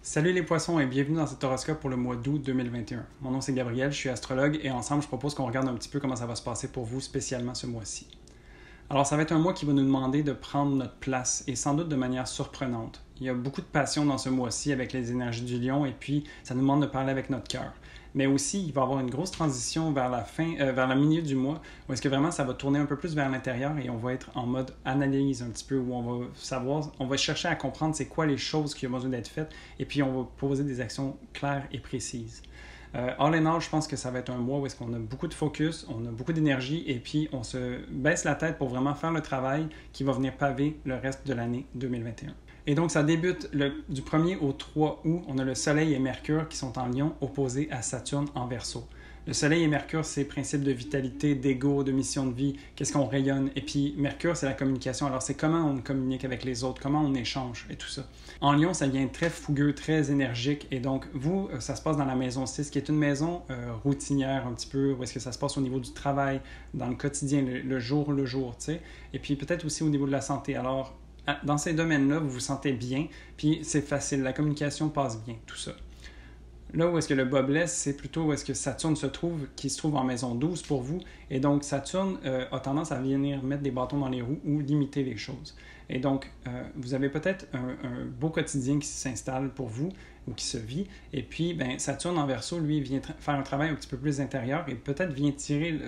Salut les poissons et bienvenue dans cet horoscope pour le mois d'août 2021. Mon nom c'est Gabriel, je suis astrologue et ensemble je propose qu'on regarde un petit peu comment ça va se passer pour vous spécialement ce mois-ci. Alors ça va être un mois qui va nous demander de prendre notre place et sans doute de manière surprenante. Il y a beaucoup de passion dans ce mois-ci avec les énergies du lion et puis ça nous demande de parler avec notre cœur. Mais aussi, il va y avoir une grosse transition vers vers le milieu du mois, où est-ce que vraiment ça va tourner un peu plus vers l'intérieur et on va être en mode analyse un petit peu, où on va chercher à comprendre c'est quoi les choses qui ont besoin d'être faites, et puis on va poser des actions claires et précises. All in all, je pense que ça va être un mois où est-ce qu'on a beaucoup de focus, on a beaucoup d'énergie, et puis on se baisse la tête pour vraiment faire le travail qui va venir paver le reste de l'année 2021. Et donc, ça débute du 1er au 3 août. On a le Soleil et Mercure qui sont en Lion, opposés à Saturne en Verseau. Le Soleil et Mercure, c'est principe de vitalité, d'ego, de mission de vie, qu'est-ce qu'on rayonne. Et puis, Mercure, c'est la communication. Alors, c'est comment on communique avec les autres, comment on échange et tout ça. En Lion, ça vient très fougueux, très énergique. Et donc, vous, ça se passe dans la maison 6, qui est une maison routinière un petit peu, où est-ce que ça se passe au niveau du travail, dans le quotidien, le jour, tu sais. Et puis, peut-être aussi au niveau de la santé. Alors, dans ces domaines-là, vous vous sentez bien, puis c'est facile, la communication passe bien, tout ça. Là où est-ce que le bas blesse, c'est plutôt où est-ce que Saturne qui se trouve en maison 12 pour vous. Et donc, Saturne a tendance à venir mettre des bâtons dans les roues ou limiter les choses. Et donc, vous avez peut-être un beau quotidien qui s'installe pour vous ou qui se vit. Et puis, Saturne en Verseau, lui, vient faire un travail un petit peu plus intérieur et peut-être vient tirer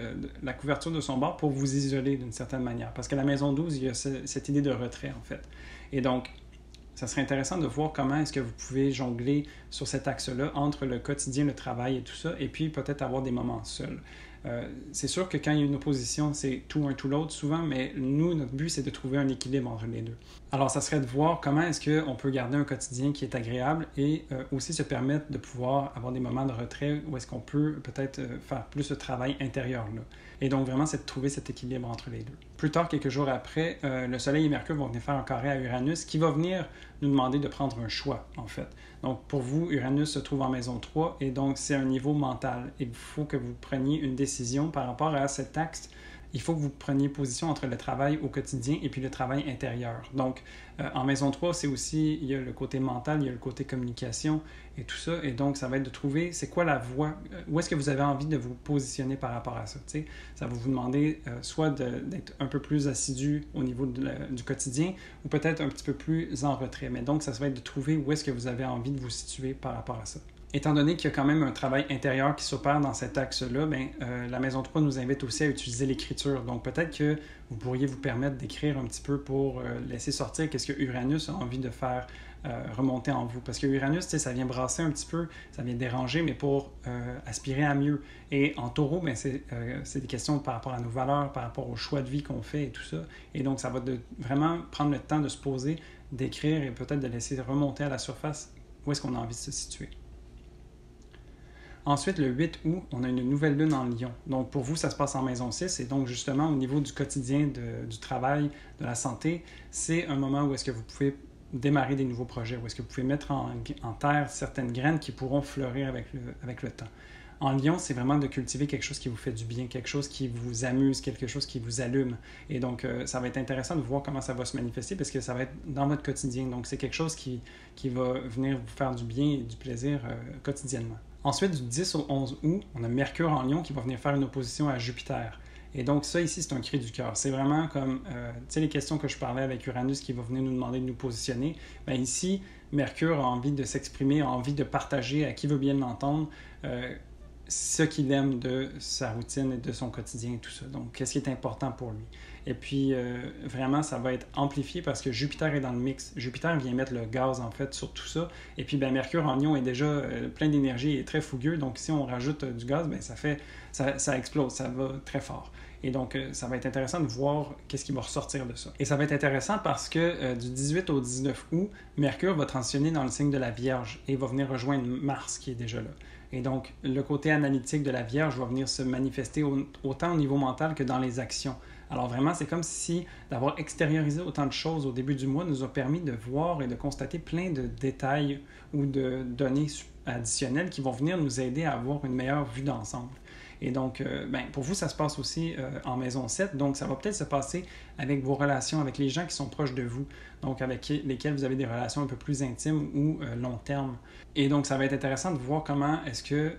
la couverture de son bord pour vous isoler d'une certaine manière. Parce que la maison 12, il y a cette idée de retrait, en fait. Et donc, ça serait intéressant de voir comment est-ce que vous pouvez jongler sur cet axe-là entre le quotidien, le travail et tout ça, et puis peut-être avoir des moments seuls. C'est sûr que quand il y a une opposition, c'est tout un tout l'autre souvent, mais nous, notre but, c'est de trouver un équilibre entre les deux. Alors, ça serait de voir comment est-ce qu'on peut garder un quotidien qui est agréable et aussi se permettre de pouvoir avoir des moments de retrait où est-ce qu'on peut peut-être faire plus de travail intérieur là. Et donc, vraiment, c'est de trouver cet équilibre entre les deux. Plus tard, quelques jours après, le Soleil et Mercure vont venir faire un carré à Uranus qui va venir nous demander de prendre un choix, en fait. Donc, pour vous, Uranus se trouve en maison 3 et donc c'est un niveau mental. Il faut que vous preniez une décision par rapport à cet axe. Il faut que vous preniez position entre le travail au quotidien et puis le travail intérieur. Donc, en maison 3, c'est aussi, il y a le côté mental, il y a le côté communication et tout ça. Et donc, ça va être de trouver, c'est quoi la voie, où est-ce que vous avez envie de vous positionner par rapport à ça. T'sais? Ça va vous demander soit d'être un peu plus assidu au niveau du quotidien ou peut-être un petit peu plus en retrait. Mais donc, ça va être de trouver où est-ce que vous avez envie de vous situer par rapport à ça. Étant donné qu'il y a quand même un travail intérieur qui s'opère dans cet axe-là, la Maison 3 nous invite aussi à utiliser l'écriture. Donc peut-être que vous pourriez vous permettre d'écrire un petit peu pour laisser sortir qu'est-ce que Uranus a envie de faire remonter en vous. Parce que Uranus, ça vient brasser un petit peu, ça vient déranger, mais pour aspirer à mieux. Et en taureau, c'est des questions par rapport à nos valeurs, par rapport au choix de vie qu'on fait et tout ça. Et donc ça va vraiment prendre le temps de se poser, d'écrire et peut-être de laisser remonter à la surface où est-ce qu'on a envie de se situer. Ensuite, le 8 août, on a une nouvelle lune en Lion. Donc, pour vous, ça se passe en maison 6. Et donc, justement, au niveau du quotidien, du travail, de la santé, c'est un moment où est-ce que vous pouvez démarrer des nouveaux projets, où est-ce que vous pouvez mettre en terre certaines graines qui pourront fleurir avec le temps. En Lion, c'est vraiment de cultiver quelque chose qui vous fait du bien, quelque chose qui vous amuse, quelque chose qui vous allume. Et donc, ça va être intéressant de voir comment ça va se manifester parce que ça va être dans votre quotidien. Donc, c'est quelque chose qui va venir vous faire du bien et du plaisir quotidiennement. Ensuite, du 10 au 11 août, on a Mercure en Lion qui va venir faire une opposition à Jupiter. Et donc, ça ici, c'est un cri du cœur. C'est vraiment comme, tu sais, les questions que je parlais avec Uranus qui va venir nous demander de nous positionner. Ici, Mercure a envie de s'exprimer, a envie de partager à qui veut bien l'entendre ce qu'il aime de sa routine et de son quotidien et tout ça. Donc, qu'est-ce qui est important pour lui. Et puis, vraiment, ça va être amplifié parce que Jupiter est dans le mix. Jupiter vient mettre le gaz, en fait, sur tout ça. Et puis, Mercure en Lion est déjà plein d'énergie et très fougueux. Donc, si on rajoute du gaz, ça explose, ça va très fort. Et donc, ça va être intéressant de voir qu'est-ce qui va ressortir de ça. Et ça va être intéressant parce que du 18 au 19 août, Mercure va transitionner dans le signe de la Vierge et va venir rejoindre Mars qui est déjà là. Et donc, le côté analytique de la Vierge va venir se manifester autant au niveau mental que dans les actions. Alors vraiment, c'est comme si d'avoir extériorisé autant de choses au début du mois nous a permis de voir et de constater plein de détails ou de données additionnelles qui vont venir nous aider à avoir une meilleure vue d'ensemble. Et donc, pour vous, ça se passe aussi en maison 7. Donc, ça va peut-être se passer avec vos relations, avec les gens qui sont proches de vous, donc avec lesquels vous avez des relations un peu plus intimes ou long terme. Et donc, ça va être intéressant de voir comment est-ce que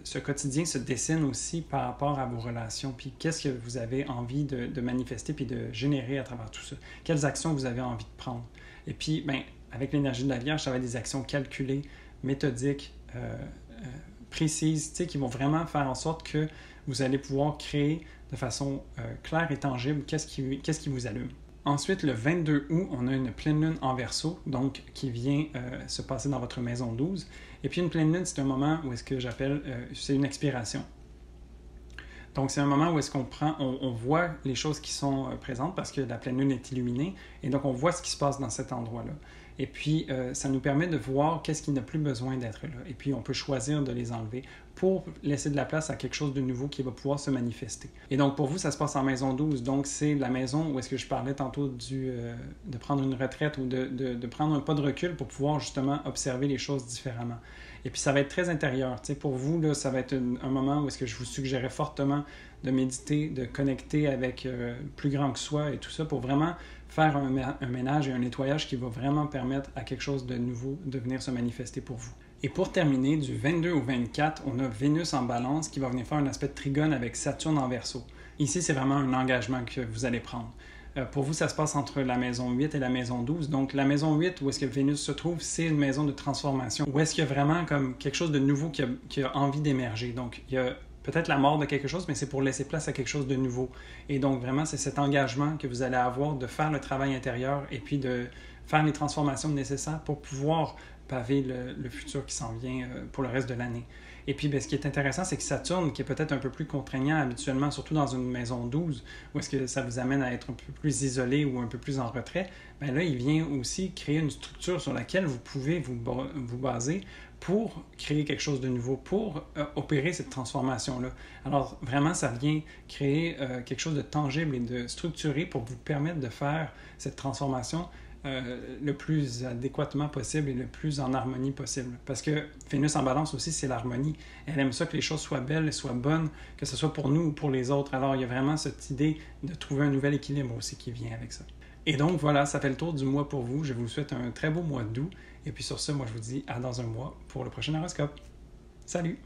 ce quotidien se dessine aussi par rapport à vos relations, puis qu'est-ce que vous avez envie de manifester puis de générer à travers tout ça. Quelles actions vous avez envie de prendre. Et puis, avec l'énergie de la Vierge, ça va être des actions calculées, méthodiques, précises, qui vont vraiment faire en sorte que vous allez pouvoir créer de façon claire et tangible qu'est-ce qui vous allume. Ensuite, le 22 août, on a une pleine lune en Verseau, donc qui vient se passer dans votre maison 12. Et puis une pleine lune, c'est un moment où est-ce que j'appelle, c'est une expiration. Donc c'est un moment où est-ce on voit les choses qui sont présentes parce que la pleine lune est illuminée et donc on voit ce qui se passe dans cet endroit-là. Et puis ça nous permet de voir qu'est-ce qui n'a plus besoin d'être là. Et puis on peut choisir de les enlever pour laisser de la place à quelque chose de nouveau qui va pouvoir se manifester. Et donc pour vous, ça se passe en maison 12. Donc c'est la maison où est-ce que je parlais tantôt de prendre une retraite ou de prendre un pas de recul pour pouvoir justement observer les choses différemment. Et puis ça va être très intérieur. Pour vous, là, ça va être un moment où est-ce que je vous suggérais fortement de méditer, de connecter avec plus grand que soi et tout ça pour vraiment faire un ménage et un nettoyage qui va vraiment permettre à quelque chose de nouveau de venir se manifester pour vous. Et pour terminer, du 22 au 24, on a Vénus en Balance qui va venir faire un aspect de trigone avec Saturne en Verseau. Ici, c'est vraiment un engagement que vous allez prendre. Pour vous, ça se passe entre la maison 8 et la maison 12. Donc, la maison 8, où est-ce que Vénus se trouve, c'est une maison de transformation. Où est-ce qu'il y a vraiment comme quelque chose de nouveau qui a envie d'émerger. Donc, il y a peut-être la mort de quelque chose, mais c'est pour laisser place à quelque chose de nouveau. Et donc, vraiment, c'est cet engagement que vous allez avoir de faire le travail intérieur et puis de faire les transformations nécessaires pour pouvoir paver le futur qui s'en vient pour le reste de l'année. Et puis, ce qui est intéressant, c'est que Saturne, qui est peut-être un peu plus contraignant habituellement, surtout dans une maison 12, où est-ce que ça vous amène à être un peu plus isolé ou un peu plus en retrait, là, il vient aussi créer une structure sur laquelle vous pouvez vous baser pour créer quelque chose de nouveau, pour opérer cette transformation-là. Alors, vraiment, ça vient créer quelque chose de tangible et de structuré pour vous permettre de faire cette transformation le plus adéquatement possible et le plus en harmonie possible. Parce que Vénus en Balance aussi, c'est l'harmonie. Elle aime ça que les choses soient belles et soient bonnes, que ce soit pour nous ou pour les autres. Alors, il y a vraiment cette idée de trouver un nouvel équilibre aussi qui vient avec ça. Et donc, voilà, ça fait le tour du mois pour vous. Je vous souhaite un très beau mois d'août. Et puis sur ce, moi, je vous dis à dans un mois pour le prochain horoscope. Salut!